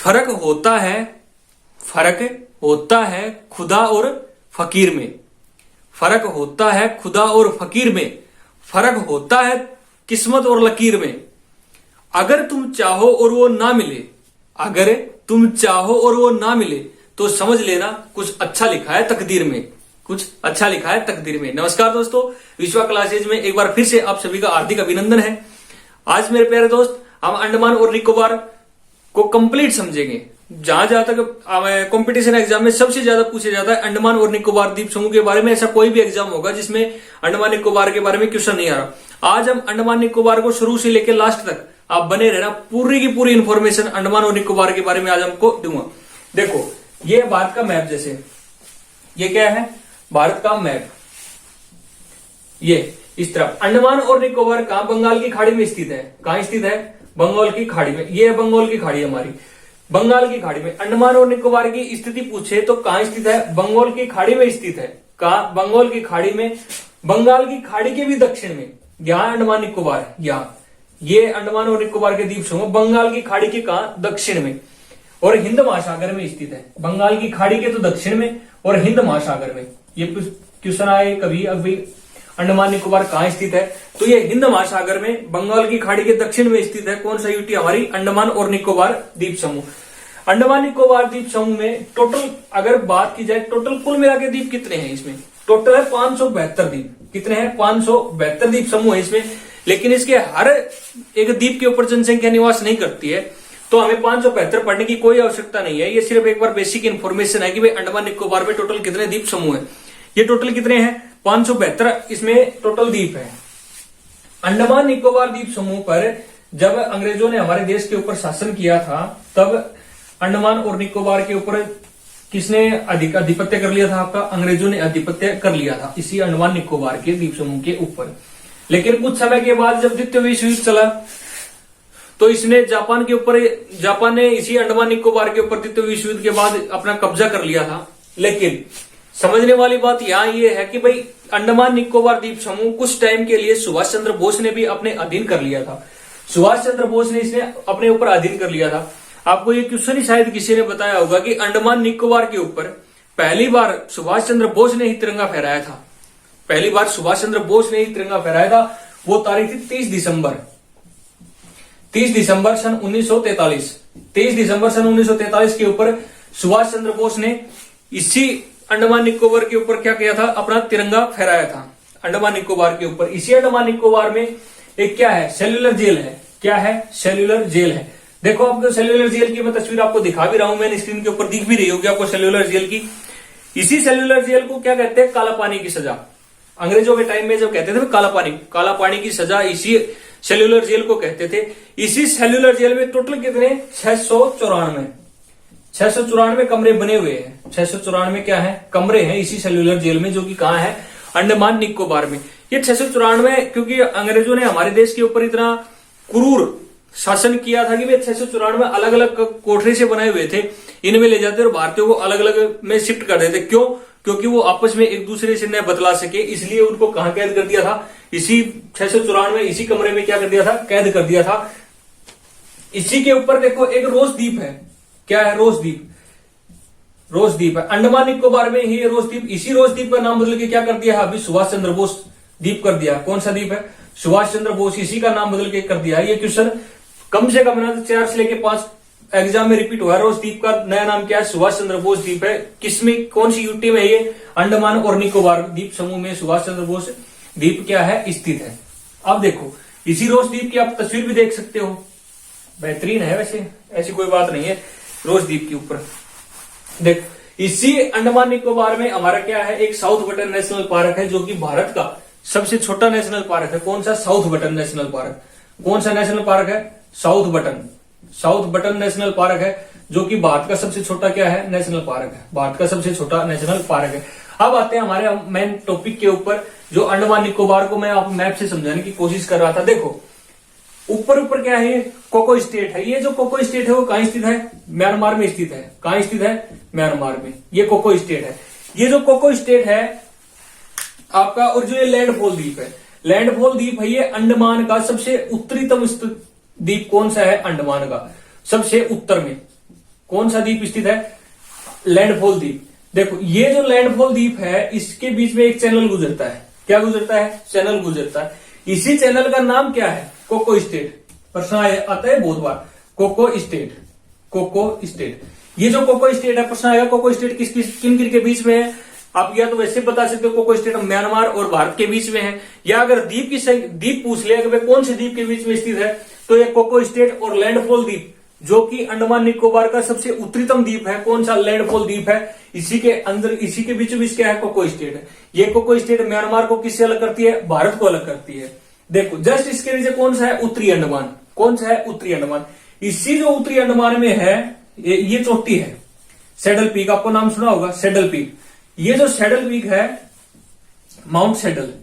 फर्क होता है खुदा और फकीर में, फर्क होता है खुदा और फकीर में, फर्क होता है किस्मत और लकीर में। अगर तुम चाहो और वो ना मिले, अगर तुम चाहो और वो ना मिले तो समझ लेना कुछ अच्छा लिखा है तकदीर में, कुछ अच्छा लिखा है तकदीर में। नमस्कार दोस्तों, विश्वा क्लासेज में एक बार फिर से आप सभी का हार्दिक अभिनंदन है। आज मेरे प्यारे दोस्त, हम अंडमान और निकोबार को कंप्लीट समझेंगे। जहां जहां तक कंपटीशन एग्जाम में सबसे ज्यादा पूछे जाता है अंडमान और निकोबार द्वीप समूह के बारे में, ऐसा कोई भी एग्जाम होगा जिसमें अंडमान निकोबार के बारे में क्वेश्चन नहीं आ रहा। आज हम अंडमान निकोबार को शुरू से लेकर लास्ट तक आप बने रहना, पूरी की पूरी इंफॉर्मेशन अंडमान और निकोबार के बारे में आज हमको दूंगा। देखो, ये भारत का मैप, जैसे ये क्या है, भारत का मैप, ये इस तरफ अंडमान और निकोबार कहां, बंगाल की खाड़ी में स्थित है। कहां स्थित है? बंगाल की खाड़ी में। ये है बंगाल की खाड़ी हमारी, बंगाल की खाड़ी में। अंडमान और निकोबार की स्थिति पूछे तो कहां स्थित है? बंगाल की खाड़ी में स्थित है। कहा? बंगाल की खाड़ी में। बंगाल की खाड़ी के भी दक्षिण में यहां अंडमान निकोबार है। यहां ये अंडमान और निकोबार के द्वीप समूह बंगाल की खाड़ी के कहा? दक्षिण में और हिंद महासागर में स्थित है। बंगाल की खाड़ी के तो दक्षिण में और हिंद महासागर में। ये क्वेश्चन आए कभी अभी, अंडमान निकोबार कहां स्थित है? तो ये हिंद महासागर में, बंगाल की खाड़ी के दक्षिण में स्थित है। कौन सा यूटी? हमारी अंडमान और निकोबार द्वीप समूह। अंडमान निकोबार द्वीप समूह में टोटल अगर बात की जाए, टोटल कुल मिला के द्वीप कितने हैं इसमें? टोटल है 572 द्वीप। कितने हैं? 572 द्वीप समूह है इसमें। लेकिन इसके हर एक द्वीप के ऊपर जनसंख्या निवास नहीं करती है, तो हमें 572 पढ़ने की कोई आवश्यकता नहीं है। ये सिर्फ एक बार बेसिक इन्फॉर्मेशन है कि भाई अंडमान निकोबार में टोटल कितने द्वीप समूह है। ये टोटल कितने हैं? 572 इसमें टोटल द्वीप है। अंडमान निकोबार द्वीप समूह पर जब अंग्रेजों ने हमारे देश के ऊपर शासन किया था, तब अंडमान और निकोबार के ऊपर किसने आधिपत्य कर लिया था? आपका अंग्रेजों ने आधिपत्य कर लिया था इसी अंडमान निकोबार के द्वीप समूह के ऊपर। लेकिन कुछ समय के बाद जब द्वितीय विश्व युद्ध चला, तो इसने जापान ने इसी अंडमान निकोबार के ऊपर द्वितीय विश्व युद्ध के बाद अपना कब्जा कर लिया था। लेकिन समझने वाली बात यहां ये है कि भाई अंडमान निकोबार द्वीप समूह कुछ टाइम के लिए सुभाष चंद्र बोस ने भी अपने अधीन कर लिया था। सुभाष चंद्र बोस ने इसने अपने ऊपर अधीन कर लिया था। आपको ये क्वेश्चन ही शायद किसी ने बताया होगा कि अंडमान निकोबार के ऊपर पहली बार सुभाष चंद्र बोस ने ही तिरंगा फहराया था। पहली बार सुभाष चंद्र बोस ने ही तिरंगा फहराया था। वो तारीख थी 30 दिसंबर सन 1943। 30 दिसंबर सन 1943 के ऊपर सुभाष चंद्र बोस ने इसी अंडमान निकोबार के ऊपर क्या किया था? अपना तिरंगा फहराया था अंडमान निकोबार के ऊपर। इसी अंडमान निकोबार में एक क्या है? सेल्यूलर जेल है। क्या है? सेल्यूलर जेल है। देखो, आपको सेल्यूलर जेल की मैं तस्वीर आपको दिखा भी रहा हूं, मैंने स्क्रीन के ऊपर दिख भी रही होगी आपको सेल्यूलर जेल की। इसी सेल्यूलर जेल को क्या कहते हैं? काला पानी की सजा। अंग्रेजों के टाइम में जब कहते थे काला पानी की सजा, इसी सेल्यूलर जेल को कहते थे। इसी सेल्यूलर जेल में टोटल कितने? 694 कमरे बने हुए हैं। 694 क्या है? कमरे हैं इसी सेल्यूलर जेल में, जो कि कहां है? अंडमान निकोबार में। ये 694 क्योंकि अंग्रेजों ने हमारे देश के ऊपर इतना क्रूर शासन किया था कि वे 694 अलग अलग कोठरी से बनाए हुए थे, इनमें ले जाते और भारतीयों को अलग अलग में शिफ्ट कर देते। क्यों? क्योंकि वो आपस में एक दूसरे से न बदला सके, इसलिए उनको कहां कैद कर दिया था? इसी 694 इसी कमरे में क्या कर दिया था? कैद कर दिया था। इसी के ऊपर देखो एक रोज द्वीप है। क्या है? रोज द्वीप है अंडमान निकोबार में ही। रोज द्वीप, इसी रोज द्वीप का नाम बदल के क्या कर दिया? अभी सुभाष चंद्र बोस द्वीप कर दिया। कौन सा द्वीप है? सुभाष चंद्र बोस, इसी का नाम बदल के कर दिया। ये क्वेश्चन कम से कम 4 से लेकर 5 एग्जाम में रिपीट हुआ है। रोज द्वीप का नया नाम क्या है? सुभाष चंद्र बोस द्वीप है। किसमें, कौन सी यूटी में? ये अंडमान और निकोबार द्वीप समूह में सुभाष चंद्र बोस द्वीप क्या है? स्थित है। अब देखो, इसी रोज द्वीप की आप तस्वीर भी देख सकते हो, बेहतरीन है। वैसे ऐसी कोई बात नहीं है। रोज द्वीप के ऊपर देखो, इसी अंडमान निकोबार में हमारा क्या है? एक साउथ बटन नेशनल पार्क है, जो कि भारत का सबसे छोटा नेशनल पार्क है। कौन सा? South button national park. कौन सा नेशनल पार्क है? साउथ बटन नेशनल पार्क है, जो कि भारत का सबसे छोटा क्या है? नेशनल पार्क है। भारत का सबसे छोटा नेशनल पार्क है। अब आते हैं हमारे मेन टॉपिक के ऊपर, जो अंडमान निकोबार को मैं आपको मैप से समझाने की कोशिश कर रहा था। देखो, ऊपर क्या है? कोको स्टेट है। ये जो कोको स्टेट है वो कहां स्थित है? म्यांमार में स्थित है। कहां स्थित है? म्यांमार में। ये कोको स्टेट है। ये जो कोको स्टेट है आपका, और जो ये लैंडफॉल द्वीप है, लैंडफॉल द्वीप है ये अंडमान का सबसे उत्तरीतम द्वीप। कौन सा है? अंडमान का सबसे उत्तर में। कौन सा द्वीप स्थित है? लैंडफॉल द्वीप। देखो ये जो लैंडफॉल द्वीप है इसके बीच में एक चैनल गुजरता है। क्या गुजरता है? चैनल गुजरता है। इसी चैनल का नाम क्या है? Cocoa state. प्रश्न आता है बहुत बार, कोको स्टेट, कोको स्टेट। ये जो कोको स्टेट है, प्रश्न आएगा कोको स्टेट किस किन किन के बीच में है? आप या तो वैसे बता सकते हो कोको स्टेट म्यांमार और भारत के बीच में है, या अगर द्वीप पूछ ले कि कौन से द्वीप के बीच में स्थित है, तो ये कोको स्टेट और लैंडफॉल द्वीप जो कि अंडमान निकोबार का सबसे उत्तरीतम द्वीप है, कौन सा? लैंडफॉल द्वीप है। इसी के अंदर, इसी के बीचों बीच क्या है? कोको स्टेट है। ये कोको स्टेट म्यांमार को किससे अलग करती है? भारत को अलग करती है। देखो जस्ट इसके नीचे कौन सा है? उत्तरी अंडमान। कौन सा है? उत्तरी अंडमान। इसी जो उत्तरी अंडमान में है ये चोटी है, सैडल पीक। आपको नाम सुना होगा, सैडल पीक। ये जो सैडल पीक है, माउंट सैडल,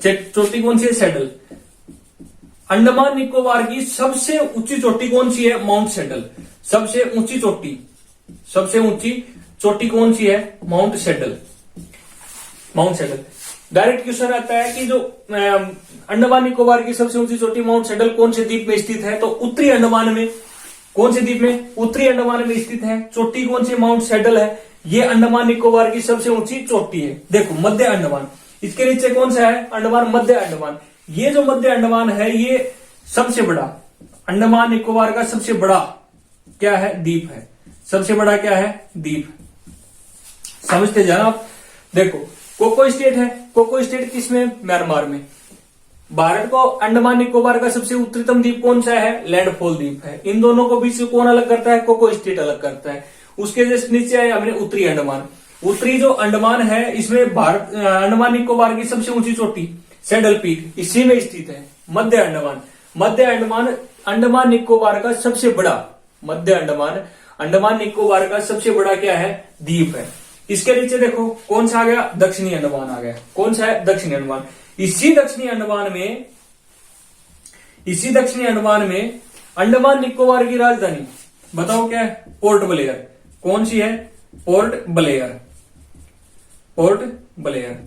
चोटी कौन सी है? सैडल। अंडमान निकोबार की सबसे ऊंची चोटी कौन सी है? Mount saddle. सबसे ऊंची चोटी, सबसे ऊंची चोटी कौन सी है? Mount saddle, mount saddle. Direct question आता है कि जो अंडमान निकोबार की सबसे ऊंची चोटी माउंट सैडल कौन से द्वीप में स्थित है? तो उत्तरी अंडमान में। कौन से द्वीप में? उत्तरी अंडमान में स्थित है। चोटी कौन सी? माउंट सैडल है। ये अंडमान निकोबार की सबसे ऊंची चोटी है। देखो मध्य अंडमान, इसके नीचे कौन सा है? अंडमान, मध्य अंडमान। ये जो मध्य अंडमान है ये सबसे बड़ा, अंडमान निकोबार का सबसे बड़ा क्या है? द्वीप है। सबसे बड़ा क्या है? द्वीप। समझते जाना आप। देखो कोको स्टेट है, कोको स्टेट किसमें? म्यांमार में। भारत को अंडमान निकोबार का सबसे उत्तरीतम द्वीप कौन सा है? लैंडफॉल द्वीप है। इन दोनों को बीच से कौन अलग करता है? कोको स्टेट अलग करता है। उसके जस्ट नीचे आए हमने उत्तरी अंडमान। उत्तरी जो अंडमान है इसमें भारत अंडमान निकोबार की सबसे ऊंची चोटी सैडल पीक इसी में स्थित है। मध्य अंडमान, मध्य अंडमान अंडमान निकोबार का सबसे बड़ा, मध्य अंडमान अंडमान निकोबार का सबसे बड़ा क्या है? द्वीप है। इसके नीचे देखो कौन सा आ गया? दक्षिणी अंडमान आ गया। कौन सा है? दक्षिणी अंडमान। इसी दक्षिणी अंडमान में, इसी दक्षिणी अंडमान में अंडमान निकोबार की राजधानी बताओ क्या है? Port Blair. कौन सी है? Port Blair, port Blair.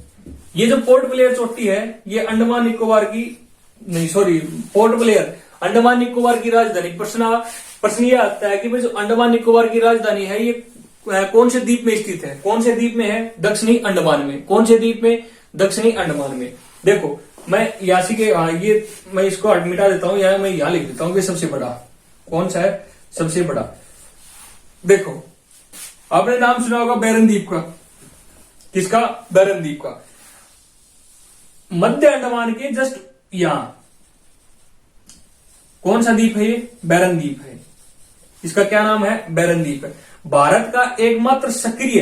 ये जो पोर्ट ब्लेयर चोटी है ये अंडमान निकोबार की, नहीं sorry, port Blair Andaman Nicobar की राजधानी। प्रश्न ये आता है कि भाई जो अंडमान निकोबार की राजधानी है ये कौन से द्वीप में स्थित है? कौन से द्वीप में है? दक्षिणी अंडमान में। कौन से द्वीप में? दक्षिणी अंडमान में। देखो मैं यासी के ये मैं इसको मिटा देता हूं, मैं यहां लिख देता हूं कि सबसे बड़ा कौन सा है? सबसे बड़ा। देखो आपने नाम सुना होगा बैरन द्वीप का। किसका? बैरन द्वीप का। मध्य अंडमान के जस्ट यहां कौन सा द्वीप है? ये बैरन द्वीप है। इसका क्या नाम है? बैरन द्वीप है। भारत का एकमात्र सक्रिय,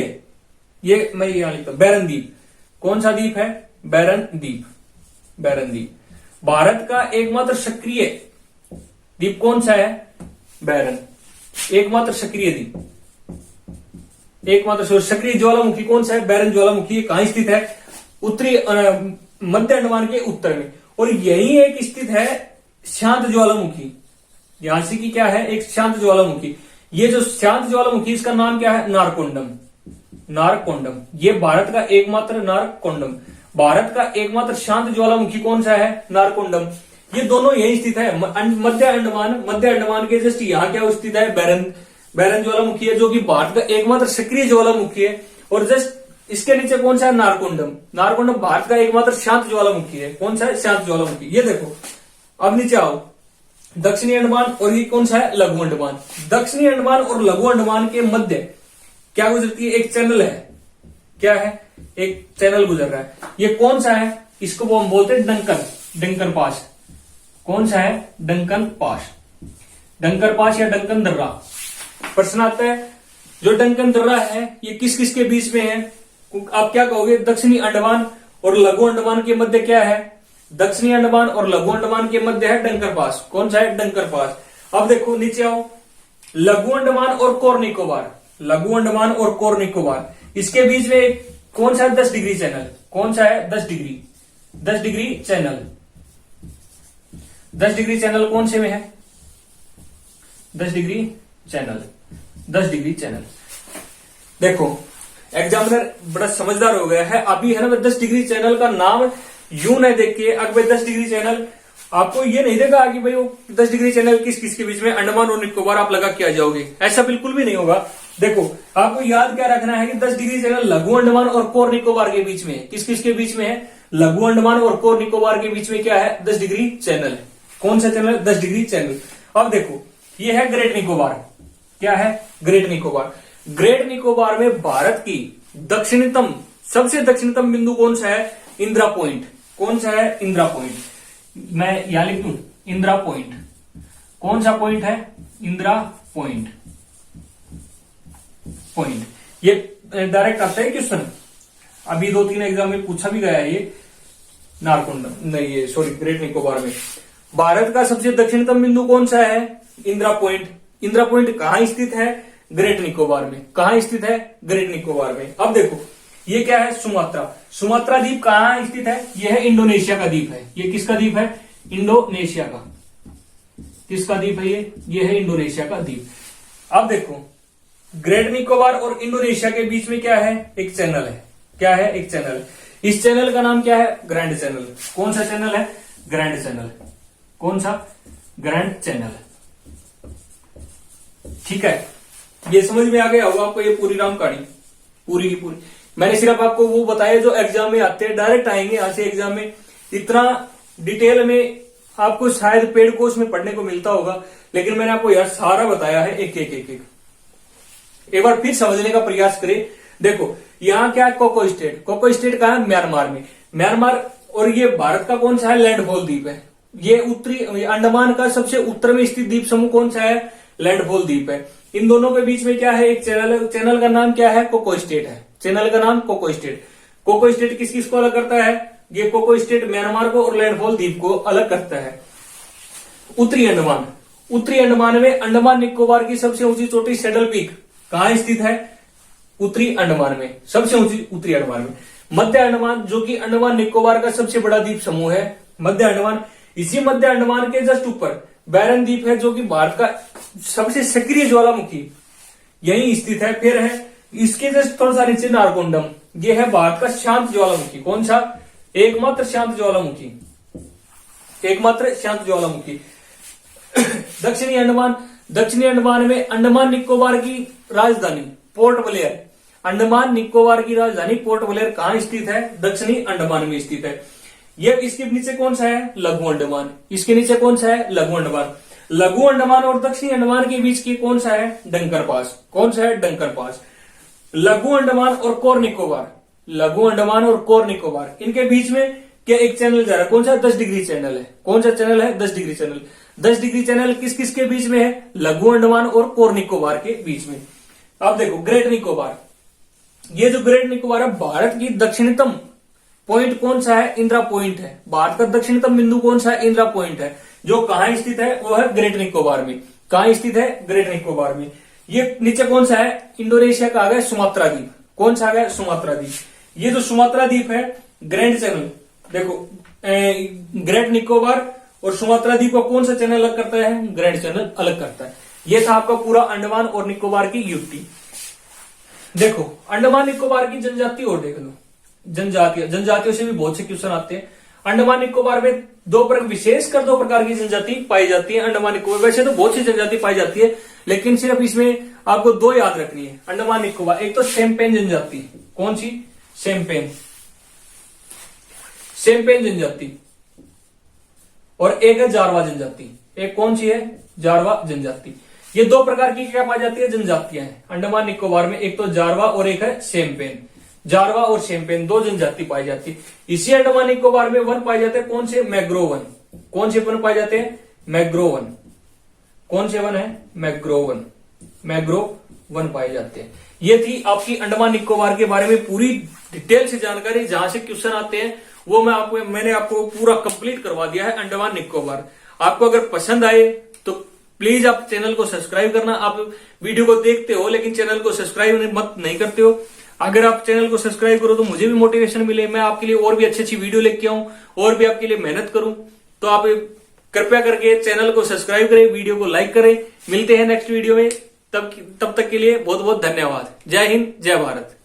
ये मैं यहां लिखता हूं बैरन द्वीप। कौन सा द्वीप है? बैरन द्वीप, बैरन द्वीप। भारत का एकमात्र सक्रिय द्वीप कौन सा है? बैरन। एकमात्र सक्रिय द्वीप, एकमात्र सक्रिय ज्वालामुखी कौन सा है? बैरन ज्वालामुखी। ये कहां स्थित है? उत्तरी मध्य अंडमान के उत्तर में। और यही एक स्थित है शांत ज्वालामुखी। यहां से की क्या है? एक शांत ज्वालामुखी। ये जो शांत ज्वालामुखी इसका नाम क्या है? नारकोंडम, नारकोंडम। ये भारत का एकमात्र नारकोंडम, भारत का एकमात्र शांत ज्वालामुखी कौन सा है? नारकोंडम। ये दोनों यही स्थित है मध्य अंडमान, मध्य अंडमान के जस्ट यहां क्या स्थित है? बैरन, बैरन ज्वालामुखी है जो कि भारत का एकमात्र सक्रिय ज्वालामुखी है। और जस्ट इसके नीचे कौन सा है? नारकोंडम। नारकोंडम भारत का एकमात्र शांत ज्वालामुखी है। कौन सा है? शांत ज्वालामुखी। ये देखो अब नीचे आओ, दक्षिणी अंडमान और ये कौन सा है? लघु अंडमान। दक्षिणी अंडमान और लघु अंडमान के मध्य क्या गुजरती है? एक चैनल है। क्या है? एक चैनल गुजर रहा है। ये कौन सा है? इसको वो हम बोलते हैं डंकन, डंकन पास। कौन सा है? डंकन पास, डंकन पास या डंकन दर्रा। प्रश्न आता है जो डंकन दर्रा है ये किस किस के बीच में है? आप क्या कहोगे? दक्षिणी अंडमान और लघु अंडमान के मध्य क्या है? दक्षिणी अंडमान और लघु अंडमान के मध्य है डंकर पास। कौन सा है? डंकर पास। अब देखो नीचे आओ, लघु अंडमान और कोर निकोबार, लघु अंडमान और कोर निकोबार, इसके बीच में कौन सा है? 10 डिग्री चैनल। कौन सा है? 10 degree, 10 degree channel. 10 degree channel कौन से में है? 10 डिग्री चैनल, 10 डिग्री चैनल। देखो एग्जामिनर बड़ा समझदार हो गया है अभी, है ना? 10 डिग्री चैनल का नाम यूं न देख के अगर 10 डिग्री चैनल आपको ये नहीं देगा कि भाई वो 10 डिग्री चैनल किस किस के बीच में, अंडमान और निकोबार आप लगा के आ जाओगे, ऐसा बिल्कुल भी नहीं होगा। देखो आपको याद क्या रखना है कि 10 डिग्री चैनल लघु अंडमान और कोर निकोबार के बीच में है। किस किस के बीच में है? लघु अंडमान और कोर निकोबार के बीच में क्या है? 10 डिग्री चैनल है। कौन सा चैनल? 10 degree channel. अब देखो ये है ग्रेट निकोबार। क्या है? ग्रेट निकोबार। ग्रेट निकोबार में भारत की दक्षिणतम, सबसे दक्षिणतम बिंदु कौन सा है? इंदिरा पॉइंट। कौन सा है? इंदिरा पॉइंट। मैं यहां लिख दूं इंदिरा पॉइंट। कौन सा पॉइंट है? इंदिरा पॉइंट। पॉइंट ये डायरेक्ट आता है क्वेश्चन, अभी 2-3 एग्जाम में पूछा भी गया है ये। नारकोंडम नहीं, ये सॉरी ग्रेट निकोबार में भारत का सबसे दक्षिणतम बिंदु कौन सा है? इंदिरा पॉइंट। इंदिरा पॉइंट कहां स्थित है? ग्रेट निकोबार में। कहां स्थित है? ग्रेट निकोबार में। अब देखो ये क्या है? सुमात्रा। सुमात्रा द्वीप कहां स्थित है? यह है इंडोनेशिया का द्वीप है। ये किसका द्वीप है? इंडोनेशिया का। किसका द्वीप है ये? ये है इंडोनेशिया का द्वीप। अब देखो ग्रेट निकोबार और इंडोनेशिया के बीच में क्या है? एक चैनल है। क्या है? एक चैनल। इस चैनल का नाम क्या है? Grand channel. कौन सा चैनल है? Grand channel. कौन सा? Grand channel. ठीक है, ये समझ में आ गया होगा आपको ये पूरी राम कहानी, पूरी की पूरी। मैंने सिर्फ आपको वो बताया जो एग्जाम में आते हैं, डायरेक्ट आएंगे यहां से एग्जाम में। इतना डिटेल में आपको शायद पेड कोर्स में पढ़ने को मिलता होगा, लेकिन मैंने आपको यार सारा बताया है एक एक बार फिर समझने का प्रयास करें। देखो यहाँ क्या है? Cocoa state. कोको स्टेट कहा है? म्यांमार में। म्यांमार और ये भारत का कौन सा है? लैंडफॉल द्वीप है। ये उत्तरी अंडमान का सबसे उत्तर में स्थित द्वीप समूह कौन सा है? लैंडफॉल द्वीप है। इन दोनों के बीच में क्या है? एक चैनल है। चैनल का नाम क्या है? कोको स्टेट है। चैनल का नाम कोको स्टेट। कोको स्टेट किस किस को अलग करता है? ये कोको स्टेट म्यांमार को और लैंडफॉल द्वीप को अलग करता है। उत्तरी अंडमान। उत्तरी अंडमान में अंडमान निकोबार की सबसे ऊंची चोटी सैडल पीक कहां स्थित है? उत्तरी अंडमान में। सबसे ऊंची उत्तरी अंडमान में। मध्य अंडमान जो कि अंडमान निकोबार का सबसे बड़ा द्वीप समूह है, मध्य अंडमान। इसी मध्य अंडमान के जस्ट ऊपर बैरन द्वीप है जो कि भारत का सबसे सक्रिय ज्वालामुखी यही स्थित है। फिर है इसके जस्ट थोड़ा सा नीचे नारकोंडम। ये है भारत का शांत ज्वालामुखी। कौन सा? एकमात्र शांत ज्वालामुखी। एकमात्र शांत ज्वालामुखी। दक्षिणी अंडमान। दक्षिणी अंडमान में अंडमान निकोबार की राजधानी पोर्ट ब्लेयर। अंडमान निकोबार की राजधानी पोर्ट ब्लेयर कहां स्थित है? दक्षिणी अंडमान में स्थित है। ये इसके नीचे कौन सा है? लघु अंडमान। इसके नीचे कौन सा है? लघु अंडमान। लघु अंडमान और दक्षिणी अंडमान के बीच की कौन सा है? डंकर पास। कौन सा है? डंकर पास। लघु अंडमान और कोर निकोबार। लघु अंडमान और कोर निकोबार इनके बीच में क्या एक चैनल जा रहा है? कौन सा? 10 डिग्री चैनल है। कौन सा चैनल है? 10 डिग्री चैनल। 10 डिग्री चैनल किस किस के बीच में है? लघु अंडमान और कोर निकोबार के बीच में। अब देखो ग्रेट निकोबार। ये जो ग्रेट निकोबार है भारत की दक्षिणतम पॉइंट कौन सा है? इंदिरा पॉइंट है। भारत का दक्षिणतम बिंदु कौन सा है? इंदिरा पॉइंट है। जो कहां स्थित है? वो है ग्रेट निकोबार में। कहां स्थित है? ग्रेट निकोबार में। ये नीचे कौन सा है? इंडोनेशिया का आ गया सुमात्रा द्वीप। कौन सा आ गया? सुमात्रा द्वीप। ये जो सुमात्रा द्वीप है ग्रैंड चैनल। देखो ग्रेट निकोबार और सुमात्रा द्वीप का कौन सा चैनल अलग करता है? ग्रैंड चैनल अलग करता है। ये था आपका पूरा अंडमान और निकोबार की युक्ति। देखो अंडमान निकोबार की जनजाति और देख लो। जनजातियों से भी बहुत से क्वेश्चन आते हैं। अंडमान निकोबार में विशेषकर दो प्रकार की जनजाति पाई जाती है। अंडमान निकोबार वैसे तो बहुत सी जनजाति पाई जाती है, लेकिन सिर्फ इसमें आपको 2 याद रखनी है अंडमान निकोबार। एक तो शैम्पेन जनजाति। कौन सी? शैम्पेन। शैम्पेन जनजाति। और एक है जारवा जनजाति। एक कौन सी है? जारवा जनजाति। ये 2 प्रकार की क्या पाई जाती है? जनजातियां हैं अंडमान निकोबार में। एक तो जारवा और एक है शैम्पेन। जारवा और शैम्पेन 2 जनजाति पाई जाती है। इसी अंडमान निकोबार में वन पाए जाते हैं। कौन से? Mangrove one. कौन से वन पाए जाते हैं? Mangrove one. कौन से वन है? Mangrove one. मैग्रोव वन पाए जाते हैं। ये थी आपकी अंडमान निकोबार के बारे में पूरी डिटेल से जानकारी। जहां से क्वेश्चन आते हैं वो मैंने आपको पूरा कंप्लीट करवा दिया है अंडमान निकोबार। आपको अगर पसंद आए तो प्लीज आप चैनल को सब्सक्राइब करना। आप वीडियो को देखते हो लेकिन चैनल को सब्सक्राइब मत नहीं करते हो। अगर आप चैनल को सब्सक्राइब करो तो मुझे भी मोटिवेशन मिले, मैं आपके लिए और भी अच्छी अच्छी वीडियो लेके आऊं और भी आपके लिए मेहनत करूं। तो आप कृपया करके चैनल को सब्सक्राइब करें, वीडियो को लाइक करें। मिलते हैं नेक्स्ट वीडियो में। तब तक के लिए बहुत बहुत धन्यवाद। जय हिंद, जय भारत।